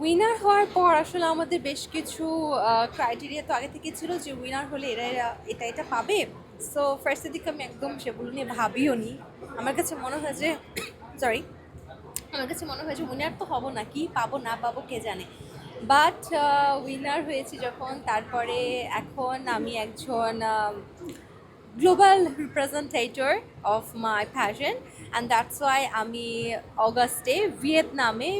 Winner হওয়ার পর আসলে আমাদের বেশ কিছু ক্রাইটেরিয়া তো আগে থেকে ছিল যে উইনার হলে এটা পাবে। সো ফার্স্টের দিকে আমি একদম সেগুলো নিয়ে ভাবিও নি। আমার কাছে মনে হয় যে সরি আমার কাছে মনে হয় যে উইনার তো হব না, কি পাবো না পাবো কে জানে। বাট উইনার হয়েছি যখন, তারপরে এখন আমি একজন global representative of my passion, and that's why আমি অগাস্টে ভিয়েতনামের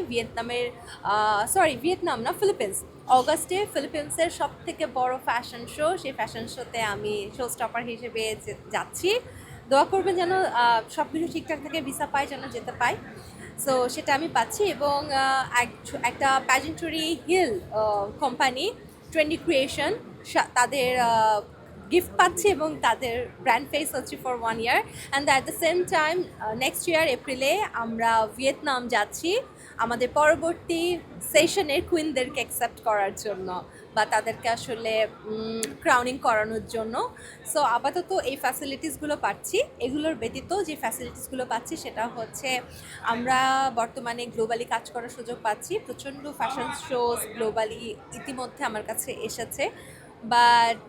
ভিয়েতনাম না, ফিলিপিন্স, অগাস্টে ফিলিপিন্সের সব থেকে বড় ফ্যাশন শো, সেই ফ্যাশন শোতে আমি শো স্টপার হিসেবে যাচ্ছি। দোয়া করবেন যেন সব কিছু ঠিকঠাক থেকে ভিসা পাই, যেন যেতে পাই। সো সেটা আমি পাচ্ছি, এবং একটা প্যাজেন্টরি হিল কোম্পানি, ট্রেন্ডি ক্রিয়েশন, তাদের গিফট পাচ্ছি, এবং তাদের ব্র্যান্ড ফেস হচ্ছে for 1 year. And at the same time next year এপ্রিলে আমরা ভিয়েতনাম যাচ্ছি আমাদের পরবর্তী সেশনের কুইনদেরকে অ্যাকসেপ্ট করার জন্য, বা তাদেরকে আসলে ক্রাউনিং করানোর জন্য। সো আপাতত এই ফ্যাসিলিটিসগুলো পাচ্ছি। এগুলোর ব্যতীত যে ফ্যাসিলিটিসগুলো পাচ্ছি সেটা হচ্ছে আমরা বর্তমানে গ্লোবালি কাজ করার সুযোগ পাচ্ছি। প্রচণ্ড ফ্যাশন শোজ গ্লোবালি ইতিমধ্যে আমার কাছে এসেছে, বাট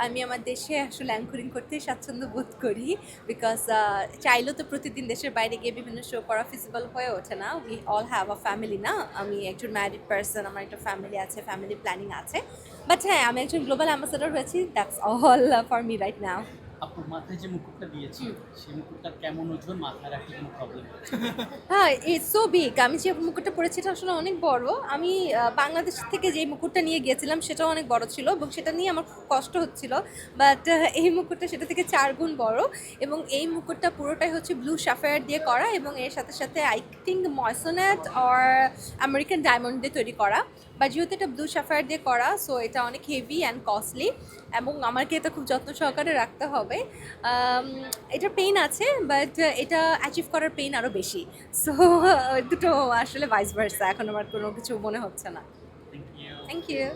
আমি আমার দেশে আসলে অ্যাঙ্করিং করতেই স্বাচ্ছন্দ্য বোধ করি, বিকজ চাইলেও তো প্রতিদিন দেশের বাইরে গিয়ে বিভিন্ন শো করা ফিজিবল হয়ে ওঠে না। We all have a family না, আমি একজন ম্যারিড পার্সন, আমার একটা ফ্যামিলি আছে, ফ্যামিলি প্ল্যানিং আছে। বাট হ্যাঁ, আমি একজন গ্লোবাল অ্যাম্বাসেডর হয়েছি, that's all for me right now. আপুর মাথায় যে মুকুটটা দিয়েছি সেই মুকুটটা কেমন ওজন, মাথায় রাখতে কোনো প্রবলেম হচ্ছে? হ্যাঁ, ইটস সো বিগ। আমি যে মুকুটটা পরেছি এটা আসলে অনেক বড়। আমি বাংলাদেশ থেকে যেই মুকুটটা নিয়ে গিয়েছিলাম সেটাও অনেক বড় ছিল, এবং সেটা নিয়ে আমার খুব কষ্ট হচ্ছিল। বাট এই মুকুটটা সেটা থেকে 4 গুণ বড়, এবং এই মুকুটটা পুরোটাই হচ্ছে ব্লু সাফায়ার দিয়ে করা, এবং এর সাথে সাথে I think moissanite or American diamond দিয়ে তৈরি করা। বা যেহেতু এটা ব্লু সাফায়ার দিয়ে করা, সো এটা অনেক হেভি অ্যান্ড কস্টলি, এবং আমাকে এটা খুব যত্ন সহকারে রাখতে হবে। এটা পেইন আছে, বাট এটা অ্যাচিভ করার পেইন আরও বেশি। সো দুটো আসলে ভাইস ভার্সা, এখন আমার কোনো কিছু মনে হচ্ছে না। Thank you. Thank you.